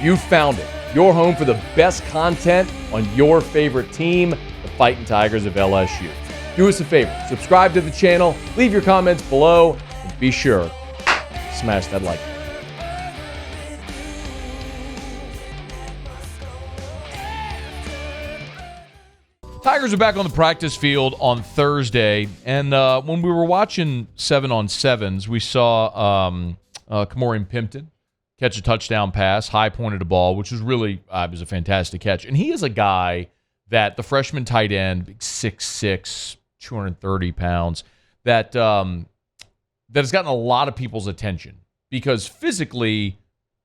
You found it. Your home for the best content on your favorite team, the Fighting Tigers of LSU. Do us a favor, subscribe to the channel, leave your comments below, and be sure to smash that like button. Tigers are back on the practice field on Thursday, and when we were watching 7-on-7s, we saw Kamorian Pimpton catch a touchdown pass, high-pointed a ball, which was really was a fantastic catch. And he is a guy that the freshman tight end, 6'6", 230 pounds, that has gotten a lot of people's attention because physically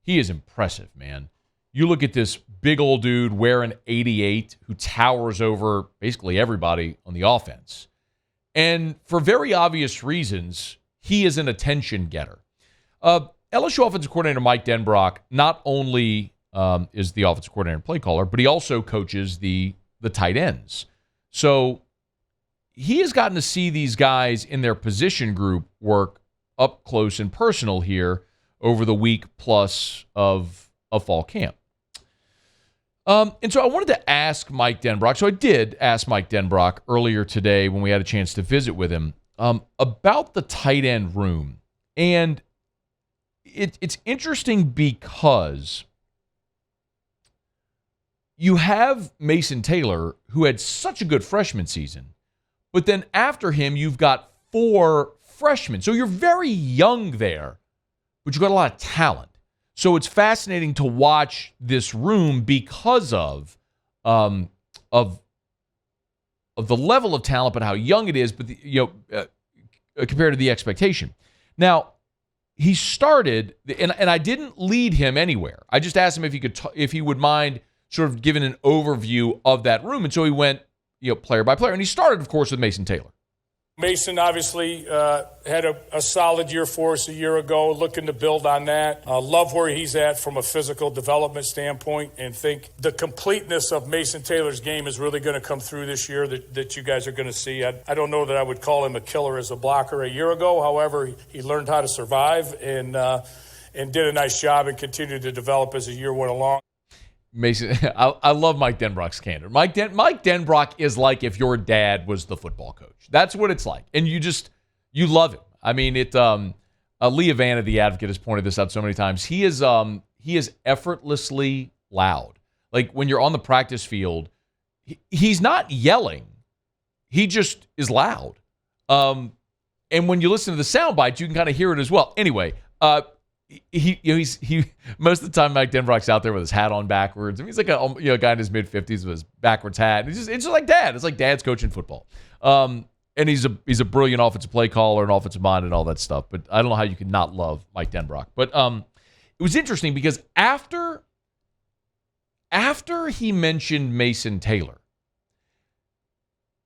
he is impressive, man. You look at this big old dude wearing 88 who towers over basically everybody on the offense. And for very obvious reasons, he is an attention getter. LSU offensive coordinator Mike Denbrock not only is the offensive coordinator and play caller, but he also coaches the tight ends. So he has gotten to see these guys in their position group work up close and personal here over the week plus of fall camp. And so I wanted to ask Mike Denbrock, so I did ask Mike Denbrock earlier today when we had a chance to visit with him about the tight end room. And it's interesting because you have Mason Taylor, who had such a good freshman season, but then after him, you've got 4 freshmen. So you're very young there, but you've got a lot of talent. So it's fascinating to watch this room because of the level of talent, but how young it is, but compared to the expectation. Now, he started, and I didn't lead him anywhere. I just asked him if he could, if he would mind sort of giving an overview of that room, and so he went, player by player, and he started, of course, with Mason Taylor. Mason obviously had a solid year for us a year ago, looking to build on that. Love where he's at from a physical development standpoint, and think the completeness of Mason Taylor's game is really going to come through this year that you guys are going to see. I don't know that I would call him a killer as a blocker a year ago. However, he learned how to survive and did a nice job and continued to develop as the year went along. Mason, I love Mike Denbrock's candor. Mike Denbrock is like if your dad was the football coach. That's what it's like, and you love him. I mean, Lee Vanna, the Advocate, has pointed this out so many times. He is effortlessly loud. Like when you're on the practice field, he's not yelling. He just is loud. And when you listen to the sound bites, you can kind of hear it as well. Anyway, he most of the time Mike Denbrock's out there with his hat on backwards. I mean, he's like a guy in his mid-50s with his backwards hat. It's just like dad. It's like dad's coaching football. And he's a brilliant offensive play caller and offensive mind and all that stuff. But I don't know how you could not love Mike Denbrock. But it was interesting because after he mentioned Mason Taylor,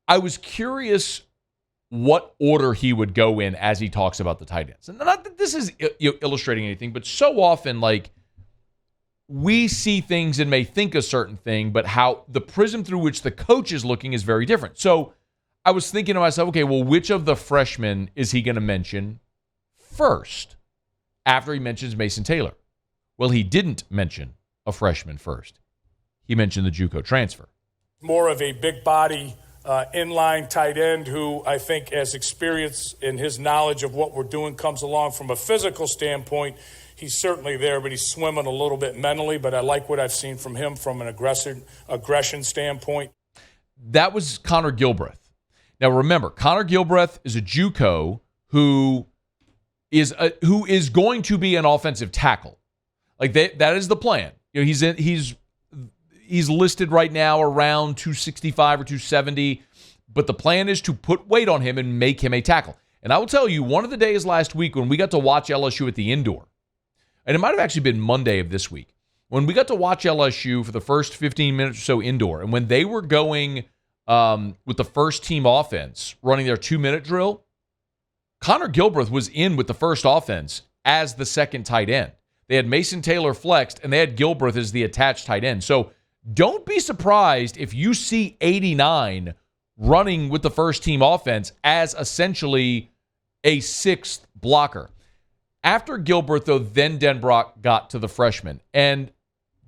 I was curious what order he would go in as he talks about the tight ends. And not that this is illustrating anything, but so often, like, we see things and may think a certain thing, but how the prism through which the coach is looking is very different. So I was thinking to myself, okay, well, which of the freshmen is he going to mention first after he mentions Mason Taylor? Well, he didn't mention a freshman first. He mentioned the JUCO transfer. More of a big body inline tight end who I think has experience in his knowledge of what we're doing comes along from a physical standpoint. He's certainly there, but he's swimming a little bit mentally. But I like what I've seen from him from an aggression standpoint. That was Connor Gilbreth. Now remember, Connor Gilbreth is a JUCO who is going to be an offensive tackle. Like that is the plan. He's listed right now around 265 or 270, but the plan is to put weight on him and make him a tackle. And I will tell you, one of the days last week when we got to watch LSU at the indoor, and it might have actually been Monday of this week, when we got to watch LSU for the first 15 minutes or so indoor, and when they were going with the first team offense, running their 2-minute drill, Connor Gilbreth was in with the first offense as the second tight end. They had Mason Taylor flexed, and they had Gilbreth as the attached tight end. So don't be surprised if you see 89 running with the first team offense as essentially a sixth blocker. After Gilbreth, though, then Denbrock got to the freshman. And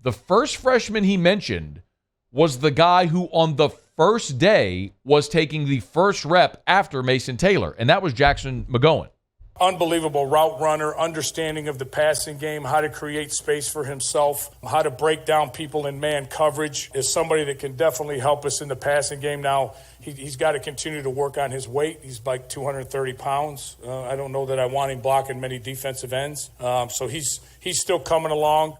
The first freshman he mentioned was the guy who on the first day was taking the first rep after Mason Taylor, and that was Jackson McGowan. Unbelievable route runner, understanding of the passing game, how to create space for himself, how to break down people in man coverage, is somebody that can definitely help us in the passing game. Now, he's got to continue to work on his weight. He's like 230 pounds. I don't know that I want him blocking many defensive ends. So he's still coming along.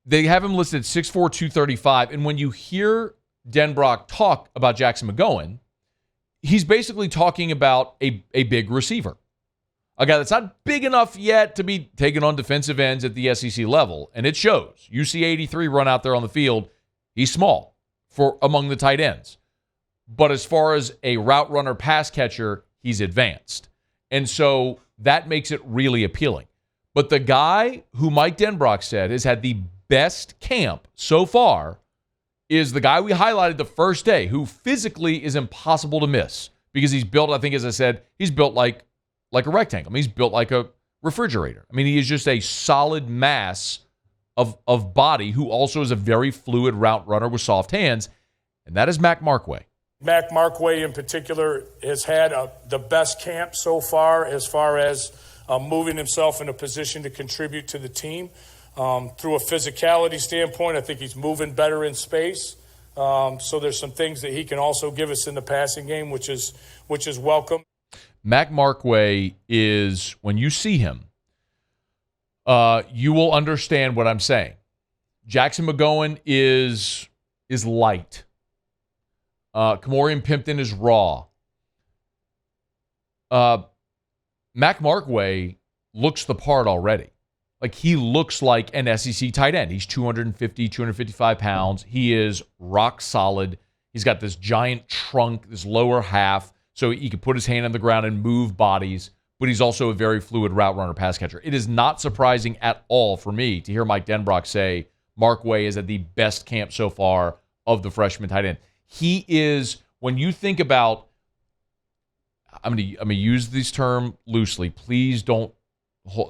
They have him listed 6'4", 235, and when you hear Denbrock talk about Jackson McGowan, he's basically talking about a big receiver, a guy that's not big enough yet to be taken on defensive ends at the SEC level, and it shows. You see 83 run out there on the field. He's small for among the tight ends. But as far as a route runner pass catcher, he's advanced. And so that makes it really appealing. But the guy who Mike Denbrock said has had the best camp so far is the guy we highlighted the first day, who physically is impossible to miss because he's built, I think, as I said, he's built like a rectangle. I mean, he's built like a refrigerator. I mean, he is just a solid mass of body who also is a very fluid route runner with soft hands, and that is Mac Markway. Mac Markway in particular has had the best camp so far as moving himself in a position to contribute to the team. Through a physicality standpoint, I think he's moving better in space. So there's some things that he can also give us in the passing game, which is welcome. Mac Markway is, when you see him, you will understand what I'm saying. Jackson McGowan is light. Kamorian Pimpton is raw. Mac Markway looks the part already. Like, he looks like an SEC tight end. He's 250, 255 pounds. He is rock solid. He's got this giant trunk, this lower half, so he can put his hand on the ground and move bodies, but he's also a very fluid route runner pass catcher. It is not surprising at all for me to hear Mike Denbrock say Markway is at the best camp so far of the freshman tight end. He is, when you think about, I'm going to use this term loosely. Please don't,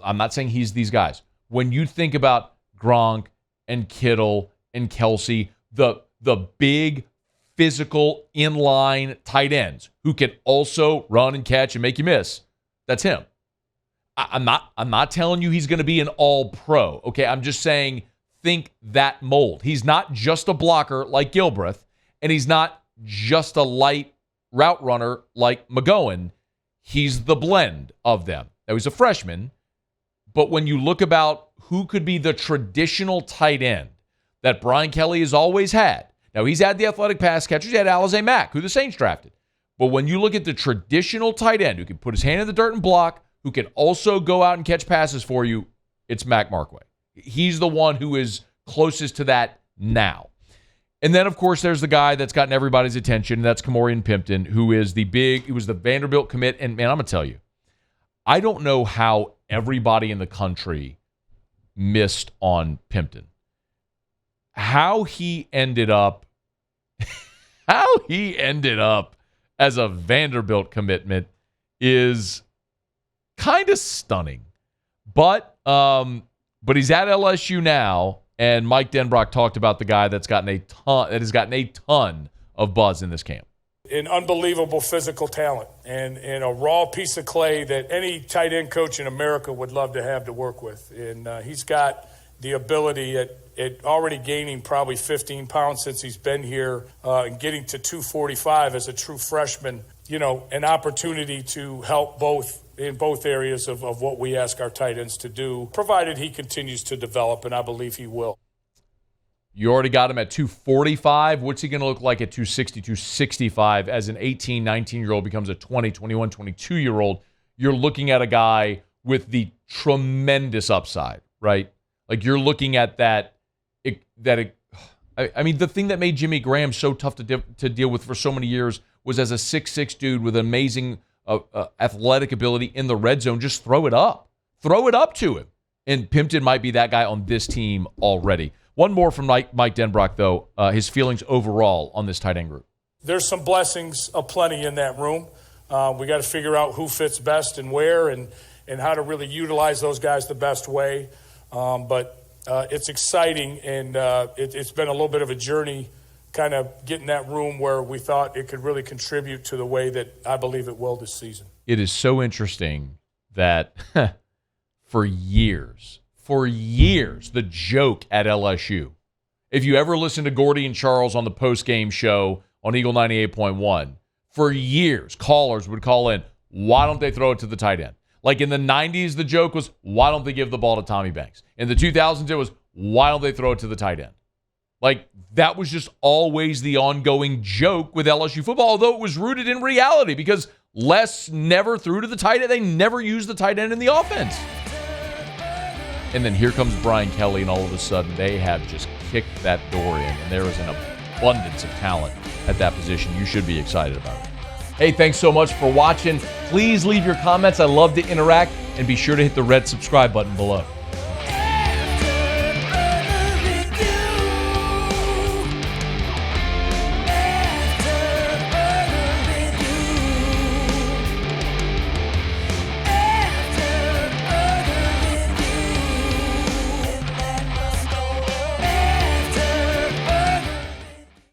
I'm not saying he's these guys. When you think about GRONK and Kittle and Kelsey, the big physical inline tight ends who can also run and catch and make you miss, that's him. I'm not telling you he's going to be an all-pro. Okay, I'm just saying think that mold. He's not just a blocker like Gilbreth, and he's not just a light route runner like McGowan. He's the blend of them. Now, he's a freshman, but when you look about who could be the traditional tight end that Brian Kelly has always had, now he's had the athletic pass catchers, he had Alize Mack, who the Saints drafted. But when you look at the traditional tight end who can put his hand in the dirt and block, who can also go out and catch passes for you, it's Mac Markway. He's the one who is closest to that now. And then, of course, there's the guy that's gotten everybody's attention, and that's Kamorian Pimpton, who is he was the Vanderbilt commit. And, man, I'm going to tell you, I don't know how everybody in the country missed on Pimpton. How he ended up as a Vanderbilt commitment is kind of stunning. But he's at LSU now, and Mike Denbrock talked about the guy that has gotten a ton of buzz in this camp. An unbelievable physical talent and a raw piece of clay that any tight end coach in America would love to have to work with. And he's got the ability at already gaining probably 15 pounds since he's been here and getting to 245 as a true freshman, an opportunity to help in both areas of what we ask our tight ends to do, provided he continues to develop, and I believe he will. You already got him at 245. What's he going to look like at 260, 265 as an 18, 19-year-old becomes a 20, 21, 22-year-old? You're looking at a guy with the tremendous upside, right? Like, you're looking at that. I mean, the thing that made Jimmy Graham so tough to deal with for so many years was, as a 6'6" dude with amazing athletic ability in the red zone, just throw it up to him. And Pimpton might be that guy on this team already. One more from Mike Denbrock, though, his feelings overall on this tight end group. There's some blessings aplenty in that room. We got to figure out who fits best and where and how to really utilize those guys the best way. But it's exciting, and it's been a little bit of a journey kind of getting that room where we thought it could really contribute to the way that I believe it will this season. It is so interesting that for years, the joke at LSU, if you ever listen to Gordy and Charles on the post-game show on Eagle 98.1, for years, callers would call in, why don't they throw it to the tight end? Like in the 90s, the joke was, why don't they give the ball to Tommy Banks? In the 2000s, it was, why don't they throw it to the tight end? Like, that was just always the ongoing joke with LSU football, although it was rooted in reality because Les never threw to the tight end. They never used the tight end in the offense. And then here comes Brian Kelly, and all of a sudden they have just kicked that door in, and there is an abundance of talent at that position. You should be excited about it. Hey, thanks so much for watching. Please leave your comments. I love to interact, and be sure to hit the red subscribe button below.